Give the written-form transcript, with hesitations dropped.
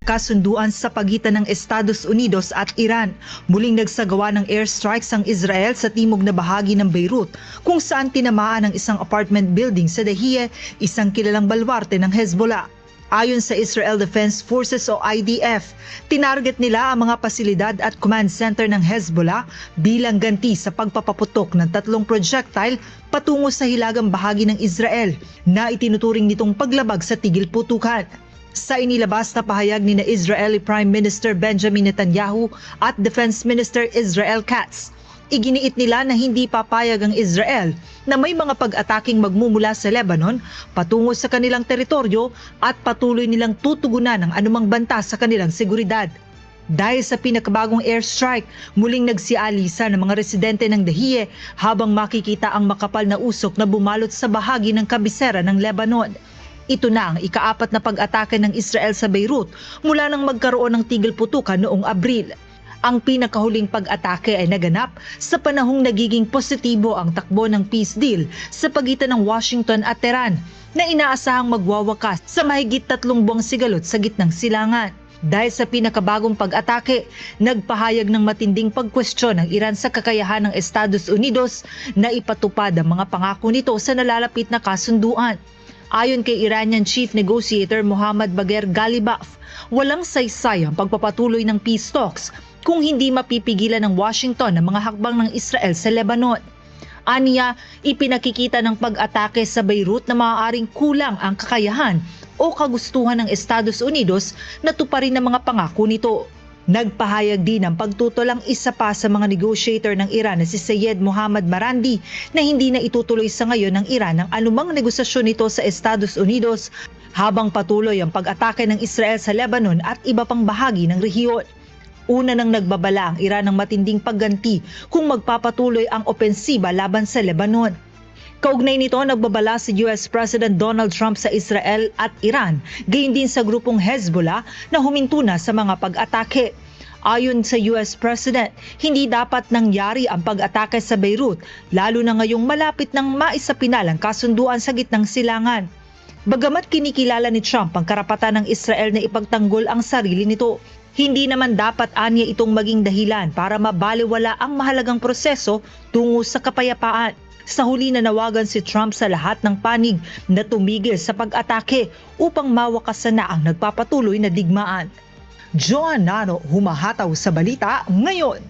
Kasunduan sa pagitan ng Estados Unidos at Iran. Muling nagsagawa ng airstrikes ang Israel sa timog na bahagi ng Beirut, kung saan tinamaan ang isang apartment building sa Dahieh, isang kilalang baluarte ng Hezbollah. Ayon sa Israel Defense Forces o IDF, tinarget nila ang mga pasilidad at command center ng Hezbollah bilang ganti sa pagpapaputok ng 3 projectile patungo sa hilagang bahagi ng Israel na itinuturing nitong paglabag sa tigil putukan. Sa inilabas na pahayag ni Israeli Prime Minister Benjamin Netanyahu at Defense Minister Israel Katz, iginiit nila na hindi papayag ang Israel na may mga pag-ataking magmumula sa Lebanon patungo sa kanilang teritoryo at patuloy nilang tutugunan ang anumang banta sa kanilang seguridad. Dahil sa pinakabagong airstrike, muling nagsialisa ng mga residente ng Dahieh habang makikita ang makapal na usok na bumalot sa bahagi ng kabisera ng Lebanon. Ito na ang ika-4 na pag-atake ng Israel sa Beirut mula nang magkaroon ng tigil putukan noong Abril. Ang pinakahuling pag-atake ay naganap sa panahong nagiging positibo ang takbo ng peace deal sa pagitan ng Washington at Tehran na inaasahang magwawakas sa mahigit 3 buwang sigalot sa gitnang silangan. Dahil sa pinakabagong pag-atake, nagpahayag ng matinding pagkwestiyon ng Iran sa kakayahan ng Estados Unidos na ipatupad ang mga pangako nito sa nalalapit na kasunduan. Ayon kay Iranian Chief Negotiator Mohammad Bagher Ghalibaf, walang saysay ang pagpapatuloy ng peace talks kung hindi mapipigilan ng Washington ang mga hakbang ng Israel sa Lebanon. Aniya, ipinakikita ng pag-atake sa Beirut na maaaring kulang ang kakayahan o kagustuhan ng Estados Unidos na tuparin ang mga pangako nito. Nagpahayag din ng pagtutol ang isa pa sa mga negotiator ng Iran na si Syed Mohammad Marandi na hindi na itutuloy sa ngayon ng Iran ang anumang negosasyon nito sa Estados Unidos habang patuloy ang pag-atake ng Israel sa Lebanon at iba pang bahagi ng rehiyon. Una nang nagbabala ang Iran ng matinding pagganti kung magpapatuloy ang opensiba laban sa Lebanon. Kaugnay nito, nagbabala si US President Donald Trump sa Israel at Iran, gayon din sa grupong Hezbollah na huminto na sa mga pag-atake. Ayon sa US President, hindi dapat nangyari ang pag-atake sa Beirut, lalo na ngayong malapit ng maisapinal ang kasunduan sa gitnang silangan. Bagamat kinikilala ni Trump ang karapatan ng Israel na ipagtanggol ang sarili nito, hindi naman dapat anya itong maging dahilan para mabalewala ang mahalagang proseso tungo sa kapayapaan. Sa huli, nanawagan si Trump sa lahat ng panig na tumigil sa pag-atake upang mawakasan na ang nagpapatuloy na digmaan. Joan Nano, humahataw sa balita ngayon.